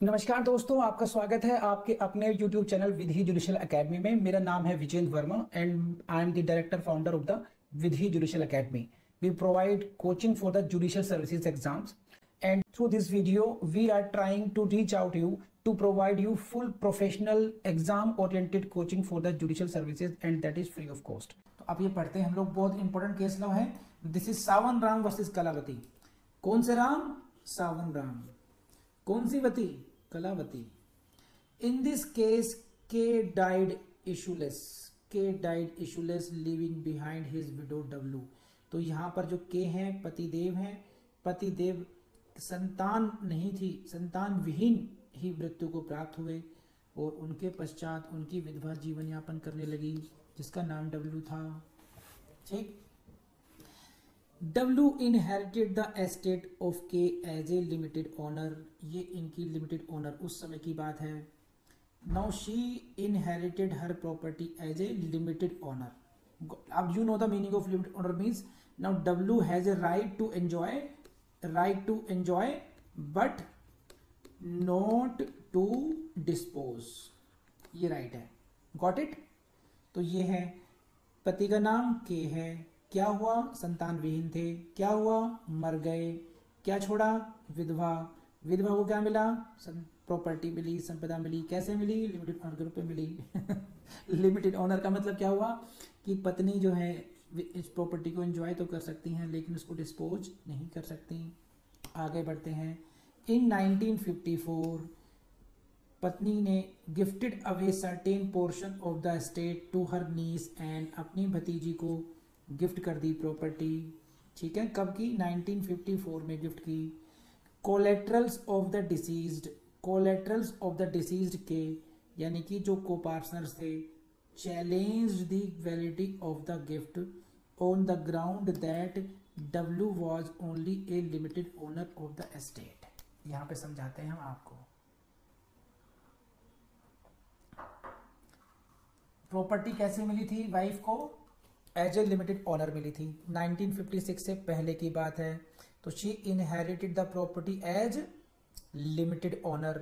नमस्कार दोस्तों, आपका स्वागत है आपके अपने YouTube channel Vidhi judicial academy में। मेरा नाम है Vijendra Verma and I am the director founder of the Vidhi judicial academy. We provide coaching for the judicial services exams and through this video we are trying to reach out you to provide you full professional exam oriented coaching for the judicial services and that is free of cost। तो अब ये पढ़ते हैं हम लोग, बहुत important case law है। This is Sawan Ram versus Kalavati. कौन से राम? सावन राम। कौन सी वती? Kalavati. In this case K died issueless. K died issueless living behind his widow W. तो यहां पर जो के हैं पतिदेव हैं। पतिदेव संतान नहीं थी, संतान विहीन ही मृत्यु को प्राप्त हुए और उनके पश्चात उनकी विधवा जीवन यापन करने लगी जिसका नाम डब्लू था। ठीक। W inherited the estate of K as a limited owner. ये इनकी लिमिटेड ऑनर उस समय की बात है। Now she inherited her property as a limited owner. अब you know the meaning of limited owner means now W has a right to enjoy but not to dispose. ये right है। Got it. तो ये है, पति का नाम के है। क्या हुआ? संतान विहीन थे। क्या हुआ? मर गए। क्या छोड़ा? विधवा। विधवा को क्या मिला? प्रॉपर्टी मिली, संपदा मिली। कैसे मिली? लिमिटेड ऑनर के रूप में मिली। लिमिटेड ऑनर का मतलब क्या हुआ कि पत्नी जो है इस प्रॉपर्टी को एंजॉय तो कर सकती हैं लेकिन उसको डिस्पोज नहीं कर सकती। आगे बढ़ते हैं। इन 1954 पत्नी ने gifted away certain portion of the estate to her niece and अपनी भतीजी को गिफ्ट कर दी प्रॉपर्टी। ठीक है, कब की? 1954 में गिफ्ट की। Collaterals of the deceased. Collaterals of the deceased के यानी कि जो को पार्टनर्स थे challenge the validity of the gift on the ground that W was only a limited owner of the estate. यहां पे समझाते हैं हम आपको। प्रॉपर्टी कैसे मिली थी वाइफ को? एज ए लिमिटेड ऑनर मिली थी। 1956 से पहले की बात है। तो she inherited the property as limited owner.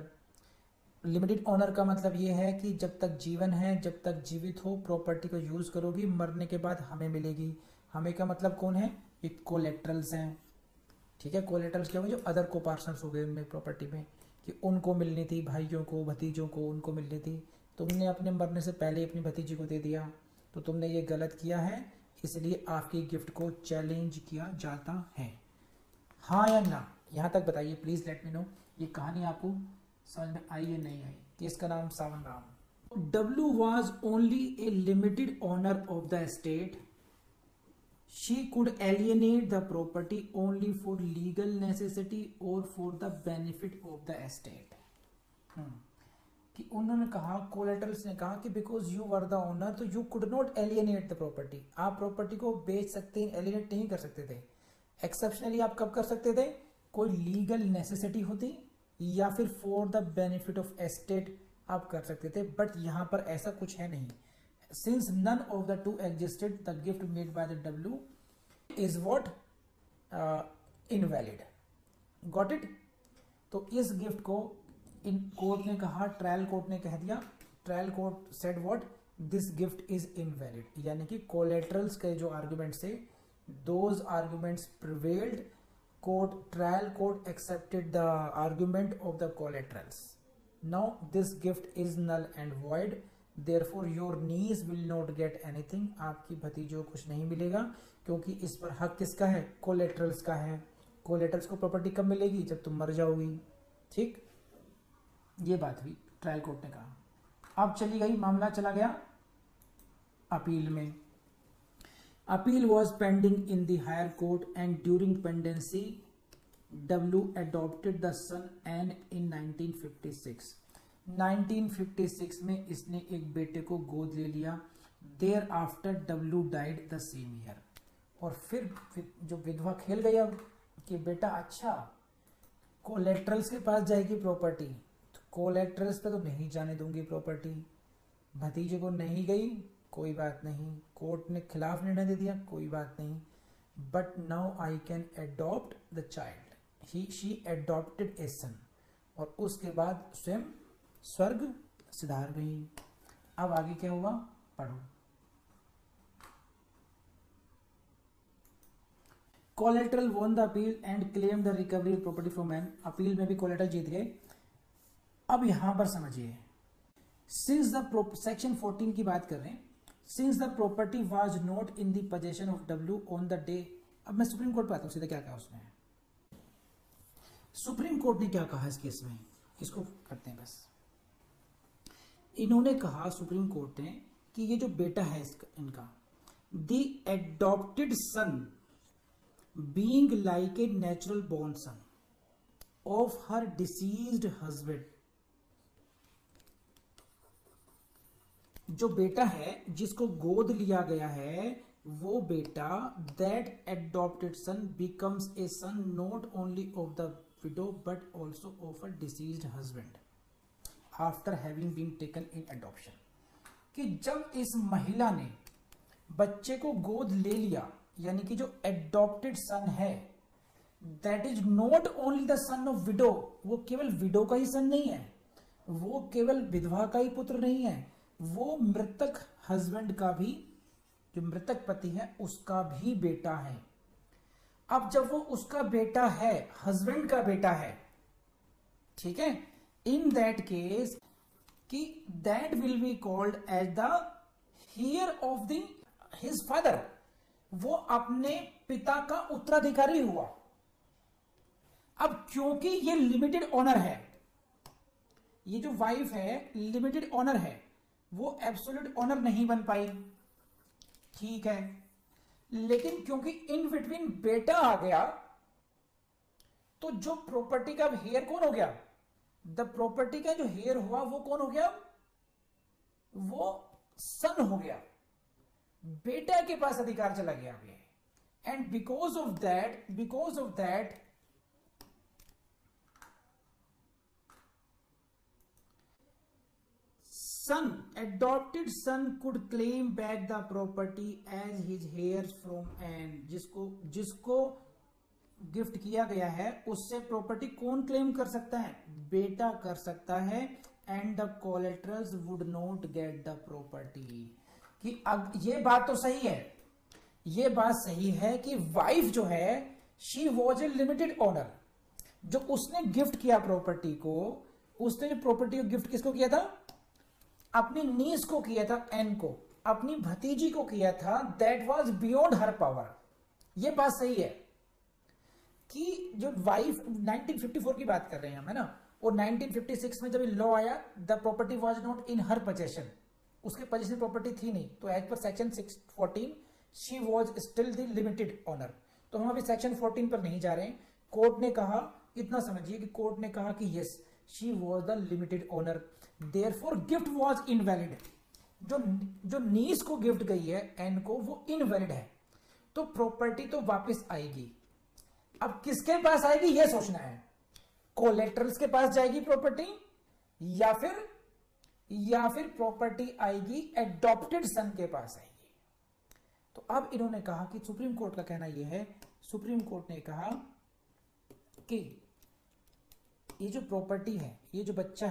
Limited owner का मतलब ये है कि जब तक जीवन है, जब तक जीवित हो प्रॉपर्टी को यूज करोगी, मरने के बाद हमें मिलेगी। हमें का मतलब कौन है? ये कोलेट्रल्स हैं। ठीक है, कोलेट्रल्स क्या हुए? जो अदर को पार्टनर्स हो गए उनमें प्रॉपर्टी में, कि उनको मिलनी थी, भाइयों को, भतीजों को उनको मिलनी थी। तुमने अपने मरने से पहले अपनी भतीजी को दे दिया तो तुमने ये गलत किया है, इसलिए आपकी गिफ्ट को चैलेंज किया जाता है। हाँ या ना? यहां तक बताइए प्लीज, लेट मी नो। ये कहानी आपको समझ में आई या नहीं आई? किसका नाम? Sawan Ram. W was only a limited owner of the estate. She could alienate the property only for legal necessity और for the benefit of the estate. कि उन्होंने कहा, कोलेटरल्स ने कहा कि because you were the owner तो you could not alienate the property. आप property को बेच सकते, एलियनेट नहीं कर सकते थे। एक्सेप्शनली आप कब कर सकते थे? कोई लीगल नेसेसिटी होती या फिर for the benefit of estate आप कर सकते थे, बट यहां पर ऐसा कुछ है नहीं। Since none of the two existed the gift made by the W is what? Invalid. Got it. तो इस गिफ्ट को इन कोर्ट ने कहा, ट्रायल कोर्ट ने कह दिया, trial court said what? This gift is invalid. यानी कि कोलेट्रल्स के जो आर्ग्यूमेंट्स थे, those arguments prevailed. Court, trial court accepted the argument of the collaterals. Now this gift is null and void, therefore your niece will not get anything. आपकी भतीजों को कुछ नहीं मिलेगा क्योंकि इस पर हक किसका है? कोलेट्रल्स का है। कोलेट्रल्स को प्रॉपर्टी कब मिलेगी? जब तुम मर जाओगी। ठीक, ये बात हुई, ट्रायल कोर्ट ने कहा। अब चली गई, मामला चला गया अपील में। Appeal was pending in the higher court and during pendency W adopted the son and in 1956 में इसने एक बेटे को गोद ले लिया। Thereafter W died the same year. और फिर जो विधवा खेल गई अब कि बेटा अच्छा कोलेट्रल्स के पास जाएगी प्रॉपर्टी, तो कोलेट्रल्स पे तो नहीं जाने दूंगी प्रॉपर्टी। भतीजे को नहीं गई, कोई बात नहीं। कोर्ट ने खिलाफ निर्णय दे दिया, कोई बात नहीं। But now I can adopt the child. She adopted a son. और उसके बाद स्वयं स्वर्ग सिधार गई। अब आगे क्या हुआ पढ़ो। Collateral won the appeal and claim the recovery of property from N. Appeal में भी कोलेटरल जीत गए। अब यहां पर समझिए, सिंस द सेक्शन 14 की बात कर रहे हैं, since the property was not in the possession of W on the day. अब मैं सुप्रीम कोर्ट पे आता हूं, सीधा क्या कहा उसने। सुप्रीम कोर्ट ने क्या कहा इस केस में, इसको करते हैं बस। इन्होंने कहा सुप्रीम कोर्ट ने कि ये जो बेटा है इनका, the adopted son being like a natural born son of her deceased husband, जो बेटा है जिसको गोद लिया गया है वो बेटा, that adopted son becomes a son not only of the widow but also of a deceased husband after having been taken in adoption. कि जब इस महिला ने बच्चे को गोद ले लिया, यानी कि जो एडॉप्टेड सन है, that is not only the son of window, वो केवल विडो का ही सन नहीं है, वो केवल विधवा का ही पुत्र नहीं है, वो मृतक हस्बैंड का भी, जो मृतक पति है उसका भी बेटा है। अब जब वो उसका बेटा है, हस्बैंड का बेटा है, ठीक है, इन दैट केस कि that will be called as the heir of the his father, वो अपने पिता का उत्तराधिकारी हुआ। अब क्योंकि ये लिमिटेड ऑनर है, ये जो वाइफ है लिमिटेड ऑनर है, वो एब्सोल्यूट ऑनर नहीं बन पाई, ठीक है, लेकिन क्योंकि इन बिटवीन बेटा आ गया तो जो प्रॉपर्टी का हेयर कौन हो गया, द प्रॉपर्टी का जो हेयर हुआ वो कौन हो गया, वो सन हो गया, बेटा के पास अधिकार चला गया अभी। And because of that son, adopted son could claim back the property as his heirs from an, जिसको गिफ्ट किया गया है उससे प्रॉपर्टी कौन क्लेम कर सकता है, बेटा कर सकता है। And the collaterals would not get the property. कि अब ये बात तो सही है, ये बात सही है कि वाइफ जो है she was a limited owner, जो उसने गिफ्ट किया प्रॉपर्टी को, उसने जो प्रॉपर्टी को गिफ्ट किसको किया था, अपनी नीस को किया था, एन को, अपनी भतीजी को किया था, that was beyond her power. ये बात सही है कि जो वाइफ 1954 की बात कर रहे हैं हम, है ना, और 1956 में जब लॉ आया, the property was not in her possession, उसके पोजेशन प्रॉपर्टी थी नहीं, तो as per section 614 she was still the limited owner. तो हम अभी सेक्शन 14 पर नहीं जा रहे हैं। कोर्ट ने कहा, इतना समझिए कि कोर्ट ने कहा कि yes she was the limited owner, therefore gift was invalid. जो नीस को गिफ्ट गई है एन को, वो इनवैलिड है, तो प्रॉपर्टी तो वापस आएगी। अब किसके पास आएगी ये सोचना है, कोलेटरल्स के पास जाएगी प्रॉपर्टी या फिर प्रॉपर्टी आएगी एडॉप्टेड सन के पास आएगी। तो अब इन्होंने कहा कि सुप्रीम कोर्ट का कहना यह है, सुप्रीम कोर्ट ने कहा कि ये जो प्रॉपर्टी है, ये जो बच्चा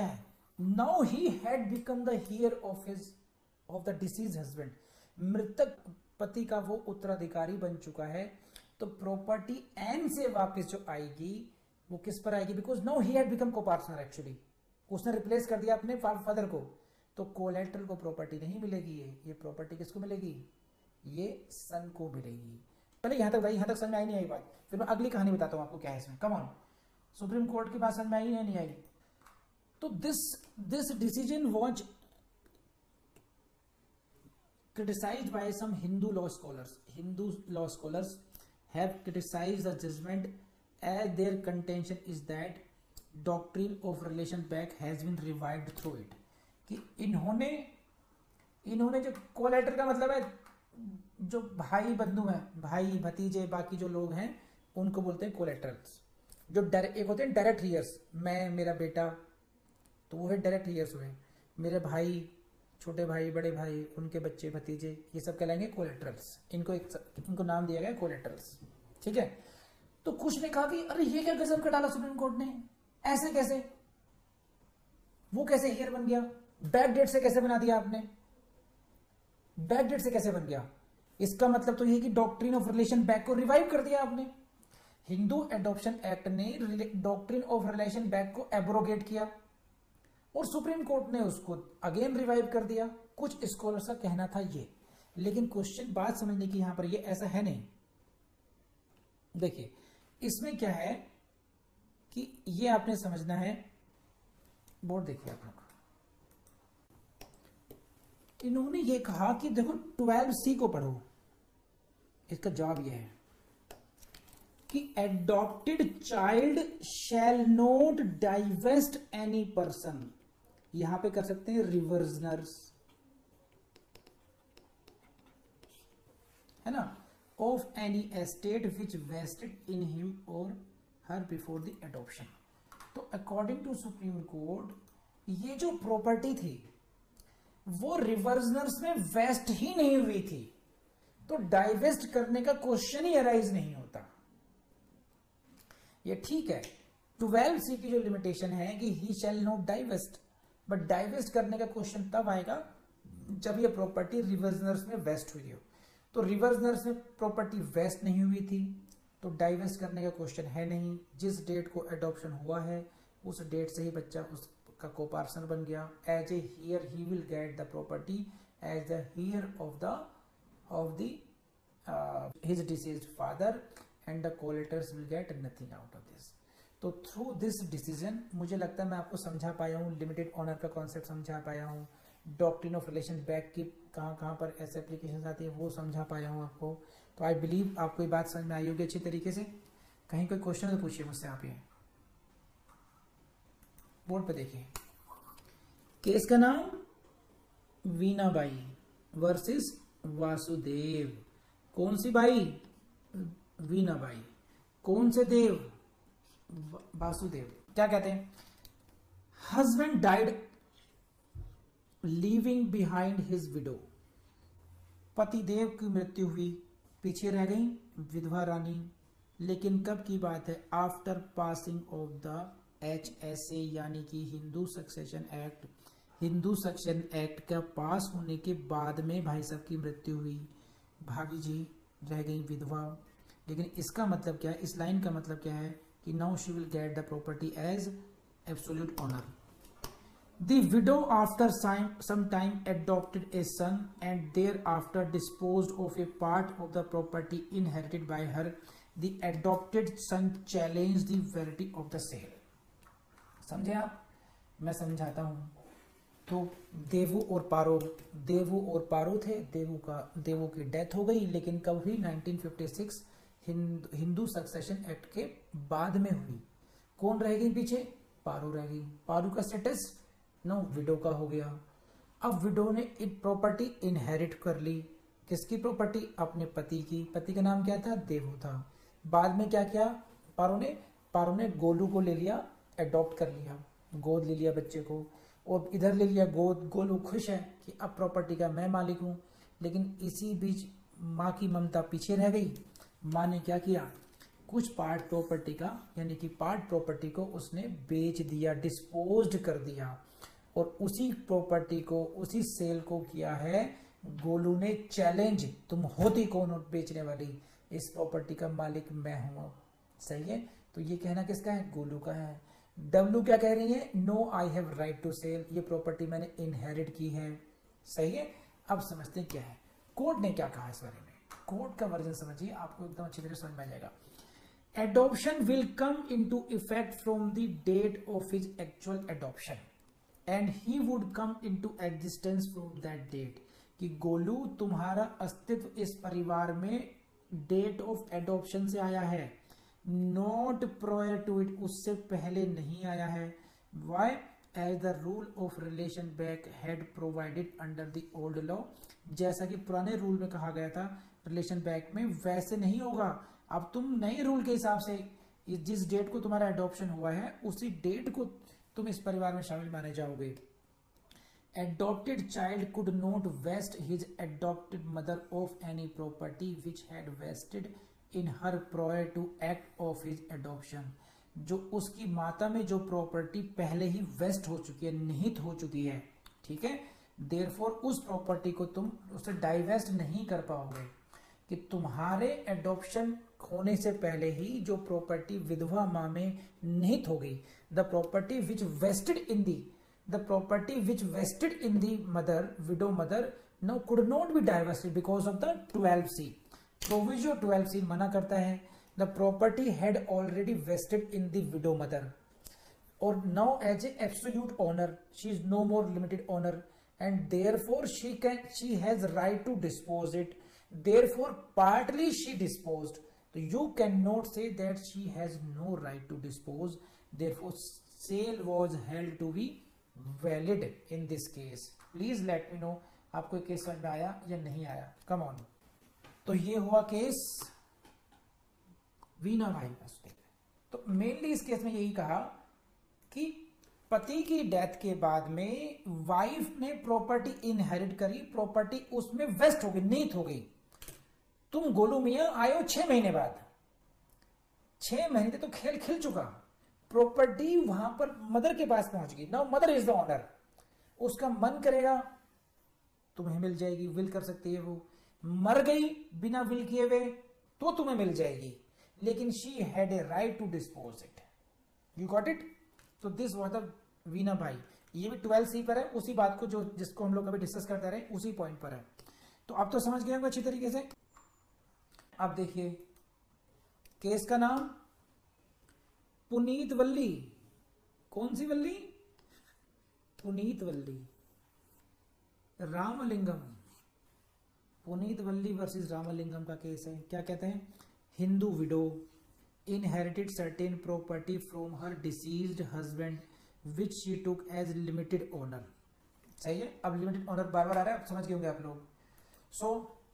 है, now he had become the heir of the deceased husband, मृतक पति का वो उत्तराधिकारी बन चुका है, तो प्रॉपर्टी एन से वापस जो आएगी वो किस पर आएगी, because now he had become co-partner, actually उसने रिप्लेस कर दिया अपने फादर को, तो कोलेटरल को प्रॉपर्टी नहीं मिलेगी, ये प्रॉपर्टी किसको मिलेगी, ये सन को मिलेगी। पहले यहां तक समझ में आई नहीं आई बात, फिर मैं अगली कहानी बताता हूं आपको क्या है इसमें। कम ऑन, सुप्रीम कोर्ट की बात समझ में आई या नहीं आई। तो this decision was criticized by some Hindu law scholars have criticized the judgment as their contention is that doctrine of relation back has been revived through it। कि इन्होंने जो कोलेटर का मतलब है, जो भाई बंधु हैं, भाई भतीजे बाकी जो लोग हैं उनको बोलते हैं कोलेटरल्स। जो एक होते हैं डायरेक्ट हीयर्स, मैं मेरा बेटा, तो वो है डायरेक्ट हीयर्स हुए, मेरे भाई, छोटे भाई, बड़े भाई, उनके बच्चे भतीजे, ये सब कहलाएंगे कोलेटरल्स। इनको नाम दिया गया कोलेटरल्स, ठीक है। तो कुछ ने कहा कि अरे ये क्या गजब का डाला सुप्रीम कोर्ट ने, ऐसे कैसे, वो कैसे हियर बन गया, बैक डेट से कैसे बना दिया आपने, बैक डेट से कैसे बन गया? इसका मतलब तो ये कि डॉक्ट्रिन ऑफ रिलेशन बैक को रिवाइव कर दिया आपने। हिंदू एडॉप्शन एक्ट ने डॉक्ट्रिन ऑफ रिलेशन बैक को एब्रोगेट किया और सुप्रीम कोर्ट ने उसको अगेन रिवाइव कर दिया। कुछ स्कॉलर्स का कहना था ये, लेकिन क्वेश्चन बात समझने की यहां पर ये ऐसा है नहीं। देखिए इसमें क्या है कि ये आपने समझना है, बोर्ड देखिए आप लोग, इन्होंने ये कहा कि देखो 12C को पढ़ो, इसका जवाब ये है कि adopted child shall not divest any person, यहां पे कर सकते हैं रिवर्सनर्स, है ना, of any estate which vested in him और हर बिफोर द एडॉप्शन। तो अकॉर्डिंग टू सुप्रीम कोर्ट ये जो प्रॉपर्टी थी वो रिवर्सनर्स में वेस्ट ही नहीं हुई थी, तो डाइवेस्ट करने का क्वेश्चन ही अराइज नहीं होता। ये ठीक है, 12C की जो लिमिटेशन है कि he shall not divest, but divest करने का क्वेश्चन तब आएगा जब ये प्रॉपर्टी रिवर्सनर्स में वेस्ट हुई हो। तो रिवर्सनर्स में प्रॉपर्टी वेस्ट नहीं हुई थी तो डाइवेस्ट करने का क्वेश्चन है नहीं। जिस डेट को एडॉप्शन हुआ है उस डेट से ही बच्चा उसका कोपार्सन बन गया। As a heir he will get the property as the heir of the his deceased father and the collaterals will get nothing out of this. तो थ्रू दिस डिसीजन मुझे लगता है मैं आपको समझा पाया हूँ, लिमिटेड ऑनर का कॉन्सेप्ट समझा पाया हूँ, डॉक्ट्रिन ऑफ रिलेशन बैक की कहाँ पर ऐसे एप्लीकेशन आती है वो समझा पाया हूँ आपको। तो आई बिलीव आपको ये बात समझ में आई होगी अच्छी तरीके से। कहीं कोई क्वेश्चन तो पूछिए मुझसे आप। ये बोर्ड पे देखिए, केस का नाम वीणाबाई वर्सेस वासुदेव। कौन सी बाई? वीणाबाई। कौन से देव? वासुदेव। क्या कहते हैं? Husband died leaving behind his window. पतिदेव की मृत्यु हुई, पीछे रह गई विधवा रानी। लेकिन कब की बात है? After passing of the HSA यानी कि Hindu succession act. Hindu succession act का पास होने के बाद में भाई साहब की मृत्यु हुई, भाभी जी रह गई विधवा। लेकिन इसका मतलब क्या है? इस लाइन का मतलब क्या है कि now she will get the property as absolute owner. The widow after some time adopted a son and thereafter disposed of a part of the property inherited by her. The adopted son challenged the validity of the sale. समझे आप? मैं समझाता हूँ। तो देवू और पारो थे। देवू की death हो गई, लेकिन कब हुई? 1956 हिंदू सक्सेशन एक्ट के बाद में हुई। कौन रह गई पीछे? पारो रह गई। पारो का स्टेटस नो विडो का हो गया। अब विडो ने प्रॉपर्टी इनहेरिट कर ली। किसकी प्रॉपर्टी? अपने पति की। पति का नाम क्या था? देवू था। बाद में क्या किया पारो ने गोलू को ले लिया, एडॉप्ट कर लिया, गोद ले लिया बच्चे को, और इधर ले लिया गोद। गोलू खुश है कि अब प्रॉपर्टी का मैं मालिक हूं। लेकिन इसी बीच माँ की ममता पीछे रह गई। माँ ने क्या किया? कुछ पार्ट प्रॉपर्टी का यानी कि पार्ट प्रॉपर्टी को उसने बेच दिया, डिस्पोज्ड कर दिया। और उसी प्रॉपर्टी को, उसी सेल को किया है गोलू ने चैलेंज। तुम होती कौन हो बेचने वाली? इस प्रॉपर्टी का मालिक मैं हूं। सही है? तो ये कहना किसका है? गोलू का है। डब्लू क्या कह रही है? No I have right to sell, ये प्रॉपर्टी मैंने इनहेरिट की है। सही है? अब समझते हैं क्या है कोर्ट ने क्या कहा इस बारे में। कोर्ट का वर्जन समझिए, आपको एकदम अच्छी तरह समझ में आ जाएगा। Adoption will come into effect from the date of his actual adoption and he would come into existence from that date। कि गोलू तुम्हारा अस्तित्व इस परिवार में डेट ऑफ एडॉप्शन से आया है, नॉट प्रायर टू इट, उससे पहले नहीं आया है। Why? As the rule of relation back had provided under the old law, जैसा कि पुराने रूल में कहा गया था रिलेशन बैक में वैसे नहीं होगा। अब तुम नए रूल के हिसाब से जिस डेट को तुम्हारा एडॉप्शन हुआ है उसी डेट को तुम इस परिवार में शामिल माने जाओगे। Adopted child could not vest his adopted mother of any property which had vested in her prior to act of his adoption, जो उसकी माता में जो प्रॉपर्टी पहले ही वेस्ट हो चुकी है, निहित हो चुकी है, ठीक है, देयरफॉर उस प्रॉपर्टी को तुम उससे डाइवेस्ट नहीं कर पाओगे, कि तुम्हारे एडॉप्शन होने से पहले ही जो प्रॉपर्टी विधवा मां में निहित हो गई, the property which vested in the mother, widow mother, now could not be divested because of the 12C। Proviso 12C मना करता है, the property had already vested in the widow mother, और now as an absolute owner she is no more limited owner, and therefore she has right to dispose it, therefore partly she disposed, so you cannot say that she has no right to dispose, therefore sale was held to be valid in this case। please let me know आपको case समझ में आया या नहीं आया, come on. तो ये हुआ केस वीना भाई का। तो मेनली इस केस में यही कहा कि पति की डेथ के बाद में वाइफ ने प्रॉपर्टी इनहेरिट करी, प्रॉपर्टी उसमें वेस्ट हो गई, नीत हो गई। तुम गोलू मियां आए हो 6 महीने बाद, 6 महीने तो खेल खिल चुका, प्रॉपर्टी वहां पर मदर के पास पहुंच गई। Now mother is the owner, उसका मन करेगा तुम्हें मिल जाएगी, विल कर सकती है, वो मर गई बिना विल किए हुए तो तुम्हें मिल जाएगी, लेकिन she had a right to dispose it. You got it. तो this was the Veena Bai. ये भी 12C पर है, उसी बात को जो जिसको हम लोग अभी डिस्कस करते रहे उसी पॉइंट पर है। तो अब तो समझ गए होंगे अच्छी तरीके से। अब देखिए केस का नाम पुनीत वल्ली। कौन सी वल्ली? पुनीत वल्ली, रामलिंगम। पुनीत वल्ली वर्सेस रामलिंगम का केस है। क्या कहते हैं? Hindu window inherited certain property from her deceased husband which she took as limited owner। सही है। अब लिमिटेड ऑनर बार बार आ रहा है, अब समझ गए होंगे आप लोग। सो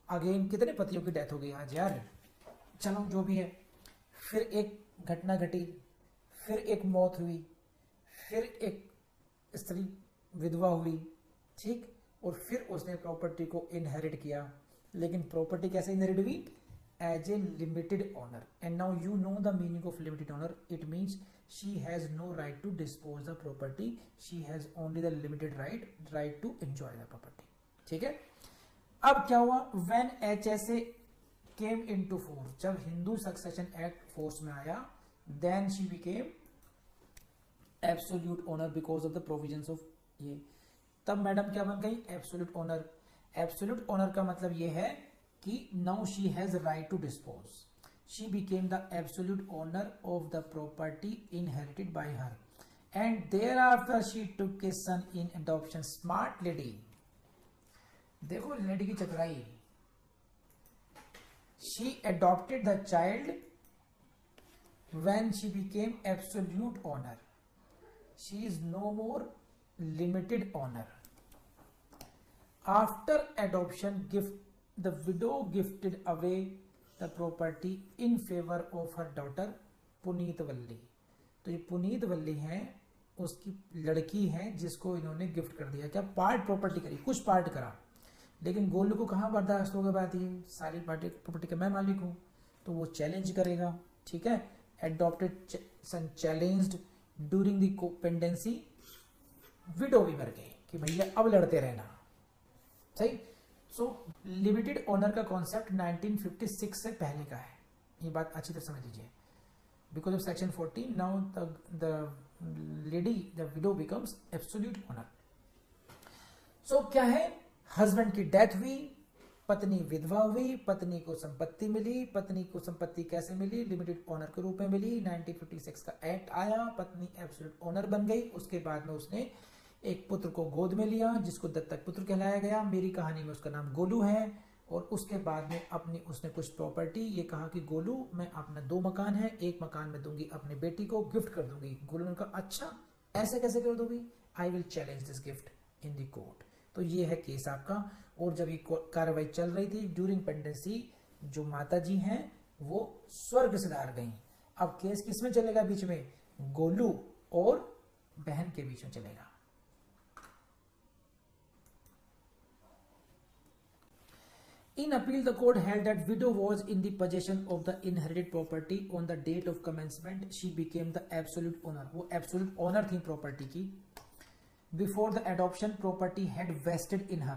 अगेन कितने पतियों की डेथ हो गई आज यार, चलो जो भी है। फिर एक घटना घटी, फिर एक मौत हुई, फिर एक स्त्री विधवा हुई, ठीक, और फिर उसने प्रॉपर्टी को इनहेरिट किया। लेकिन प्रॉपर्टी कैसे इनहेरिट हुई? As a limited owner, and now you know the meaning of limited owner. It means she has no right to dispose the property, she has only the limited right to enjoy the property। ठीक है। अब क्या हुआ? When HSA came into force, जब Hindu succession act force में आया, then she became absolute owner because of the provisions of ये। तब मैडम क्या बन गई? Absolute owner. एब्सोल्यूट ओनर का मतलब ये है कि now she has right to dispose, she became the absolute owner of the property inherited by her, and thereafter she took a son in adoption। smart lady, देखो lady की चतुराई। she adopted the child when she became absolute owner, she is no more limited owner। after adoption gift, the widow gifted away the property in favor of her daughter Puneet वल्ली। तो ये पुनीत वल्ली है, उसकी लड़की है जिसको इन्होंने गिफ्ट कर दिया। क्या? पार्ट प्रॉपर्टी करी, कुछ पार्ट करा, लेकिन गोलू को कहाँ बर्दाश्त होगा बात, ये सारी प्रॉपर्टी का मैं मालिक हूँ, तो वो चैलेंज करेगा। ठीक है। Adopted son challenged during the pendency, widow भी मर गई कि भैया अब लड़ते रहना। सही। सो लिमिटेड ओनर का कॉन्सेप्ट 1956 से पहले का है, ये बात अच्छी तरह समझ लीजिए। Because of section 14 now the lady the widow becomes absolute owner. So क्या है? हस्बैंड की डेथ हुई, पत्नी विधवा हुई, पत्नी को संपत्ति मिली। पत्नी को संपत्ति कैसे मिली? लिमिटेड ओनर के रूप में मिली। 1956 का एक्ट आया, पत्नी एब्सोल्यूट ओनर बन गई। उसके बाद में उसने एक पुत्र को गोद में लिया जिसको दत्तक पुत्र कहलाया गया। मेरी कहानी में उसका नाम गोलू है। और उसके बाद में अपनी उसने कुछ प्रॉपर्टी, ये कहा कि गोलू मैं अपना 2 मकान है, 1 मकान में दूंगी अपनी बेटी को, गिफ्ट कर दूंगी। गोलू ने कहा अच्छा ऐसे कैसे कर दोगी? I will challenge this gift in the court. तो ये है केस आपका। और जब ये कार्रवाई चल रही थी ड्यूरिंग पेंडेंसी, जो माता जी हैं वो स्वर्ग सिधार गई। अब केस किस में चलेगा? बीच में गोलू और बहन के बीच में चलेगा। In appeal, the court held that widow was in the possession of the inherited property on the date of commencement. She became the absolute owner. वो absolute owner थी property की. Before the adoption, property had vested in her.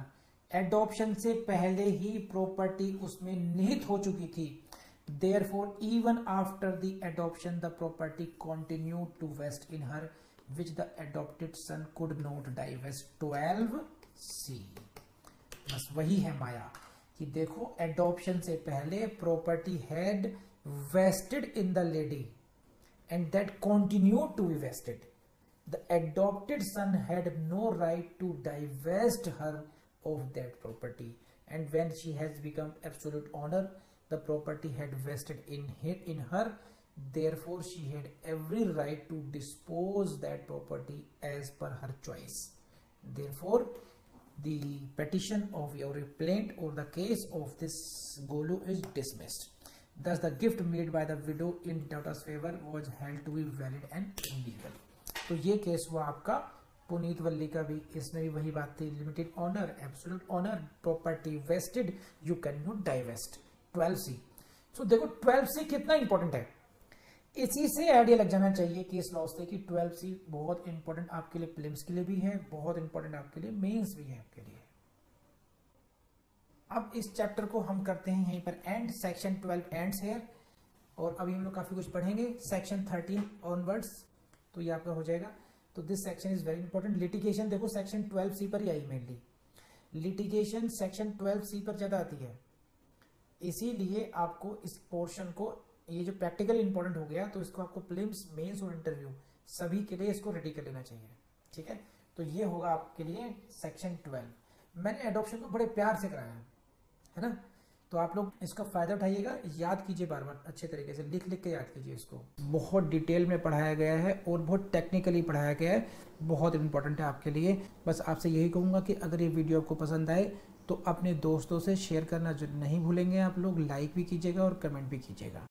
Adoption से पहले ही property उसमें निहित हो चुकी थी. Therefore, even after the adoption, the property continued to vest in her, which the adopted son could not divest. 12C. बस वही है माया कि देखो एडॉप्शन से पहले property had vested in the lady and that continued to be vested. The adopted son had no right to divest her of that property and when she has become absolute owner the property had vested in her. Therefore, she had every right to dispose that property as per her choice. Therefore, the petition of your replant or the case of this Golu is dismissed. Thus, the gift made by the widow in daughter's favor was held to be valid and legal. तो ये case हुआ आपका पुनीत वल्ली का भी. इसमें भी वही बात थी, limited owner, absolute owner, property vested, you can not divest. 12C. So देखो 12C कितना इंपॉर्टेंट है. इसी से आइडिया लग जाना चाहिए केस लॉ से कि 12C बहुत इंपॉर्टेंट आपके लिए प्रीलिम्स के लिए भी है, बहुत इंपॉर्टेंट आपके लिए मेंस भी है आपके लिए. अब इस चैप्टर को हम करते हैं यहीं पर एंड. सेक्शन 12 एंड्स है और अभी हम लोग काफी कुछ पढ़ेंगे सेक्शन 13 ऑनवर्ड्स. तो ये आपका हो जाएगा. तो this section is very important. Litigation देखो सेक्शन 12C पर ही आई मेनली. लिटिगेशन सेक्शन 12C पर ज्यादा आती है, इसीलिए आपको इस पोर्शन को, ये जो प्रैक्टिकल इंपॉर्टेंट हो गया, तो इसको आपको प्रीलिम्स, मेंस और इंटरव्यू सभी के लिए इसको रेडी कर लेना चाहिए. ठीक है, तो ये होगा आपके लिए सेक्शन 12. मैंने एडॉप्शन को बड़े प्यार से कराया है ना, तो आप लोग इसका फायदा उठाइएगा, याद कीजिए, बार बार अच्छे तरीके से लिख लिख के याद कीजिए इसको. बहुत डिटेल में पढ़ाया गया है और बहुत टेक्निकली पढ़ाया गया है, बहुत इंपॉर्टेंट है आपके लिए. बस आपसे यही कहूँगा कि अगर ये वीडियो आपको पसंद आए तो अपने दोस्तों से शेयर करना जो नहीं भूलेंगे आप लोग. लाइक भी कीजिएगा और कमेंट भी कीजिएगा.